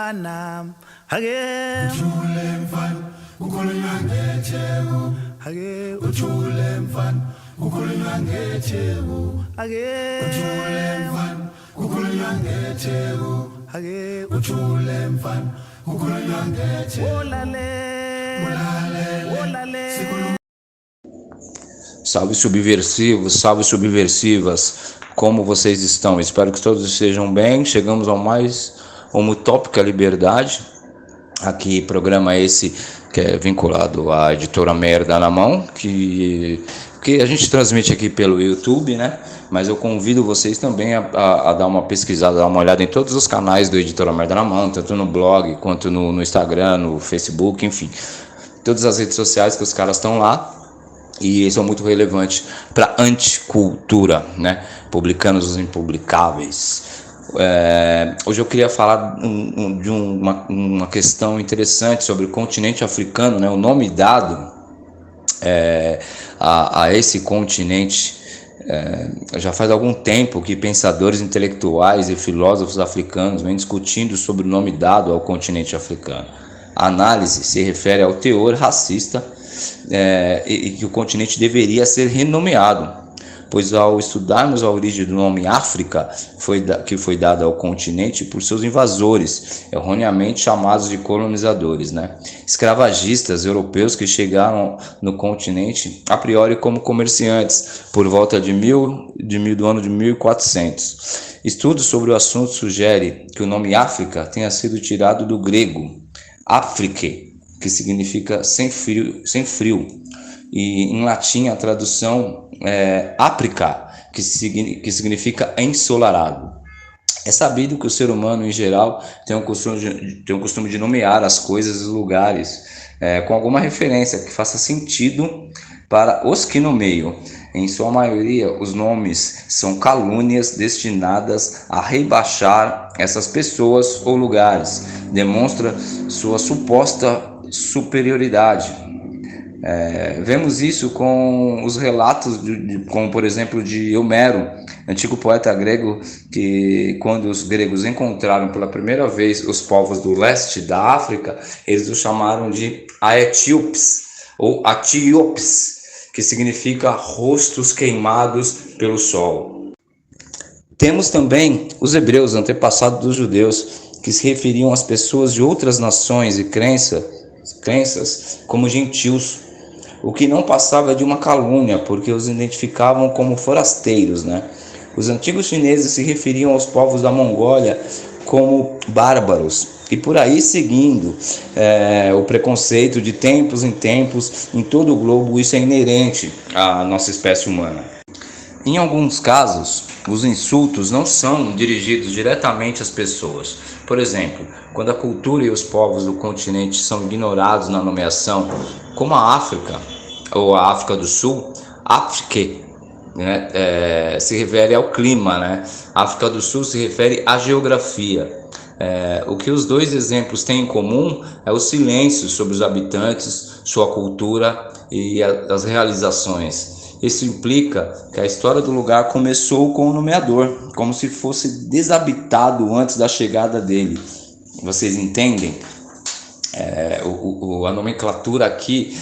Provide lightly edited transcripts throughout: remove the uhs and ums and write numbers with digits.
mfanam hake uthule mfana ukhulunywa ngetheku hake uthule mfana ukhulunywa ngetheku hake uthule mfana ukhulunywa ngetheku hake uthule mfana ukhulunywa ngetheku olale Salve subversivos, salve subversivas, como vocês estão? Espero que todos estejam bem. Chegamos ao mais homotópica liberdade. Aqui, programa esse que é vinculado à editora Merda na Mão, que a gente transmite aqui pelo YouTube, né? Mas eu convido vocês também a dar uma pesquisada, dar uma olhada em todos os canais do Editora Merda na Mão, tanto no blog, quanto no Instagram, no Facebook, enfim. Todas as redes sociais que os caras estão lá. E são muito relevantes para a anticultura, né? Publicando os impublicáveis. Hoje eu queria falar de uma questão interessante sobre o continente africano, né? O nome dado a esse continente. Já faz algum tempo que pensadores intelectuais e filósofos africanos vêm discutindo sobre o nome dado ao continente africano. A análise se refere ao teor racista e que o continente deveria ser renomeado, pois ao estudarmos a origem do nome África, que foi dada ao continente por seus invasores, erroneamente chamados de colonizadores, né? Escravagistas europeus que chegaram no continente a priori como comerciantes, por volta do ano de 1400. Estudos sobre o assunto sugerem que o nome África tenha sido tirado do grego Afrique, que significa sem frio, e em latim a tradução é aprica, que significa ensolarado. É sabido que o ser humano em geral tem o costume de nomear as coisas e os lugares com alguma referência que faça sentido para os que nomeiam. Em sua maioria, os nomes são calúnias destinadas a rebaixar essas pessoas ou lugares, demonstra sua suposta superioridade. Vemos isso com os relatos, como por exemplo de Homero, antigo poeta grego, que quando os gregos encontraram pela primeira vez os povos do leste da África, eles os chamaram de Aetíopes ou Atíopes, que significa rostos queimados pelo sol. Temos também os hebreus, antepassados dos judeus, que se referiam às pessoas de outras nações e crenças como gentios, o que não passava de uma calúnia, porque os identificavam como forasteiros, né? Os antigos chineses se referiam aos povos da Mongólia como bárbaros, e por aí seguindo. O preconceito de tempos em tempos, em todo o globo, isso é inerente à nossa espécie humana. Em alguns casos, os insultos não são dirigidos diretamente às pessoas. Por exemplo, quando a cultura e os povos do continente são ignorados na nomeação, como a África ou a África do Sul, Áfrique, né, se refere ao clima, né? A África do Sul se refere à geografia. O que os dois exemplos têm em comum é o silêncio sobre os habitantes, sua cultura e as realizações. Isso implica que a história do lugar começou com o nomeador, como se fosse desabitado antes da chegada dele. Vocês entendem? A nomenclatura aqui,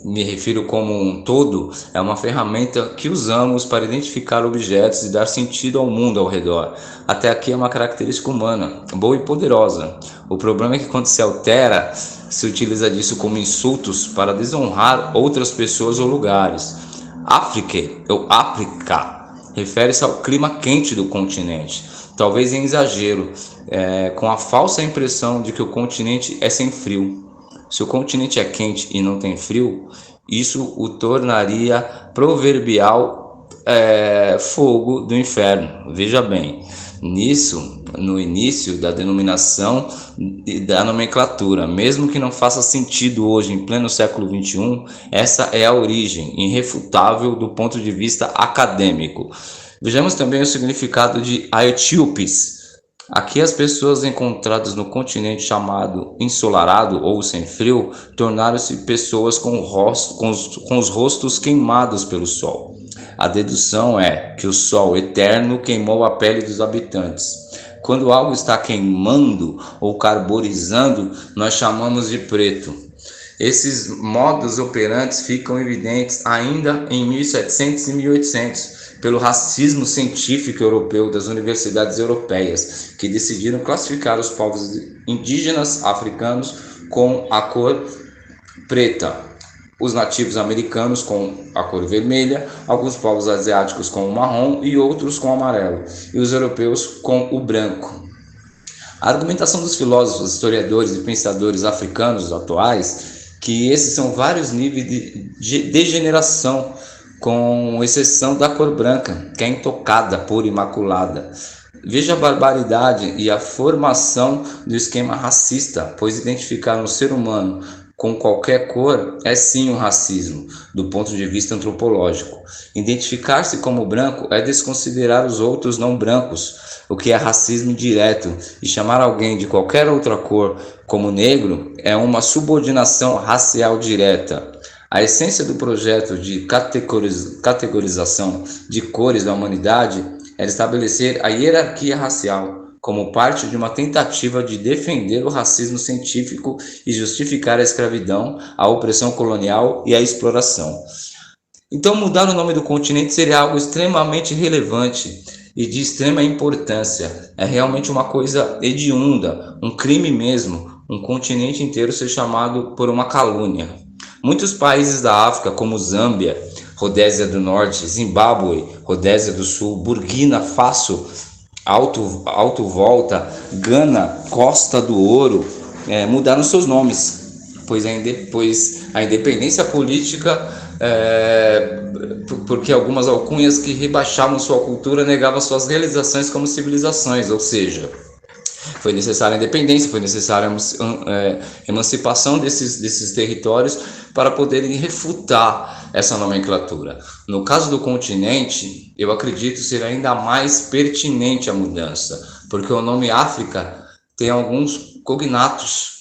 me refiro como um todo, é uma ferramenta que usamos para identificar objetos e dar sentido ao mundo ao redor. Até aqui é uma característica humana, boa e poderosa. O problema é que quando se altera, se utiliza disso como insultos para desonrar outras pessoas ou lugares. África ou África refere-se ao clima quente do continente, talvez em exagero, com a falsa impressão de que o continente é sem frio. Se o continente é quente e não tem frio, isso o tornaria proverbial fogo do inferno. Veja bem, no início da denominação e da nomenclatura, mesmo que não faça sentido hoje, em pleno século XXI, essa é a origem irrefutável do ponto de vista acadêmico. Vejamos também o significado de Aetíopes. Aqui as pessoas encontradas no continente chamado ensolarado ou sem frio tornaram-se pessoas com os rostos queimados pelo sol. A dedução é que o sol eterno queimou a pele dos habitantes. Quando algo está queimando ou carburizando, nós chamamos de preto. Esses modus operantes ficam evidentes ainda em 1700 e 1800, pelo racismo científico europeu das universidades europeias, que decidiram classificar os povos indígenas africanos com a cor preta, os nativos americanos com a cor vermelha, alguns povos asiáticos com o marrom e outros com o amarelo, e os europeus com o branco. A argumentação dos filósofos, historiadores e pensadores africanos atuais que esses são vários níveis de degeneração, com exceção da cor branca, que é intocada, pura, imaculada. Veja a barbaridade e a formação do esquema racista, pois identificar um ser humano com qualquer cor é sim um racismo, do ponto de vista antropológico. Identificar-se como branco é desconsiderar os outros não brancos, o que é racismo direto, e chamar alguém de qualquer outra cor como negro é uma subordinação racial direta. A essência do projeto de categorização de cores da humanidade era estabelecer a hierarquia racial como parte de uma tentativa de defender o racismo científico e justificar a escravidão, a opressão colonial e a exploração. Então, mudar o nome do continente seria algo extremamente relevante e de extrema importância. É realmente uma coisa hedionda, um crime mesmo, um continente inteiro ser chamado por uma calúnia. Muitos países da África, como Zâmbia, Rodésia do Norte, Zimbábue, Rodésia do Sul, Burkina Faso, Alto Volta, Gana, Costa do Ouro, mudaram seus nomes, pois a independência política, porque algumas alcunhas que rebaixavam sua cultura negavam suas realizações como civilizações, ou seja, foi necessária a independência, foi necessária a emancipação desses territórios para poderem refutar essa nomenclatura. No caso do continente, eu acredito ser ainda mais pertinente a mudança, porque o nome África tem alguns cognatos,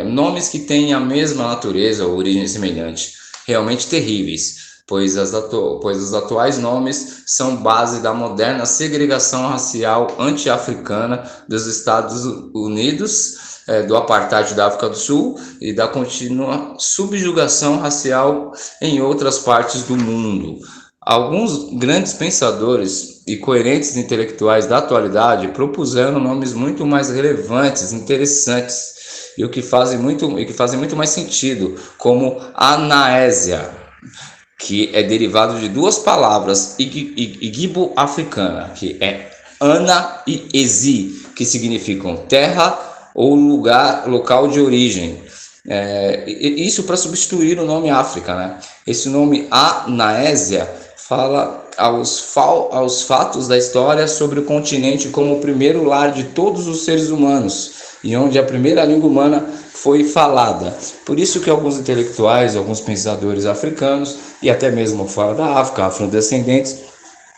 nomes que têm a mesma natureza ou origem semelhante, realmente terríveis. Pois os atuais nomes são base da moderna segregação racial anti-africana dos Estados Unidos, do apartheid da África do Sul e da contínua subjugação racial em outras partes do mundo. Alguns grandes pensadores e coerentes intelectuais da atualidade propuseram nomes muito mais relevantes, interessantes e que fazem muito mais sentido, como Anaésia, que é derivado de duas palavras igbo-africana, que é Ana e Ezi, que significam terra ou local de origem. Isso para substituir o nome África, né? Esse nome Anaésia fala aos fatos da história sobre o continente como o primeiro lar de todos os seres humanos e onde a primeira língua humana foi falada. Por isso que alguns intelectuais, alguns pensadores africanos e até mesmo fora da África, afrodescendentes,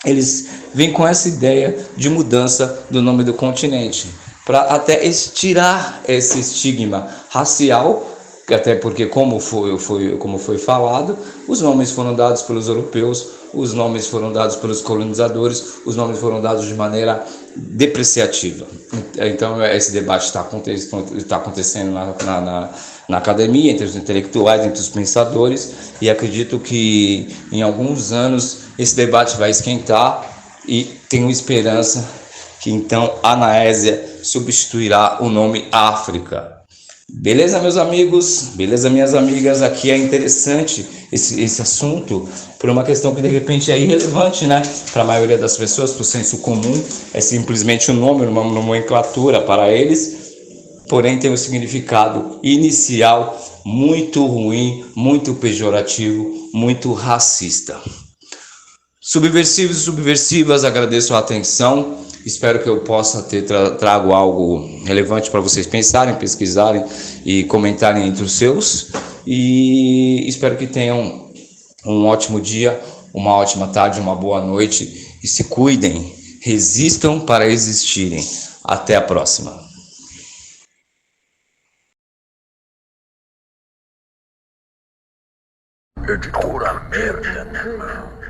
eles vêm com essa ideia de mudança do nome do continente, para até estirar esse estigma racial, até porque, como foi falado, os nomes foram dados pelos europeus, os nomes foram dados pelos colonizadores, os nomes foram dados de maneira depreciativa. Então, esse debate está acontecendo na academia, entre os intelectuais, entre os pensadores, e acredito que em alguns anos esse debate vai esquentar e tenho esperança que então Anaésia substituirá o nome África. Beleza, meus amigos? Beleza, minhas amigas? Aqui é interessante esse assunto por uma questão que de repente é irrelevante, né? Para a maioria das pessoas, para o senso comum, é simplesmente um nome, uma nomenclatura para eles, porém tem um significado inicial muito ruim, muito pejorativo, muito racista. Subversivos e subversivas, agradeço a atenção. Espero que eu possa ter trago algo relevante para vocês pensarem, pesquisarem e comentarem entre os seus. E espero que tenham um ótimo dia, uma ótima tarde, uma boa noite. E se cuidem, resistam para existirem. Até a próxima. É de curar merda.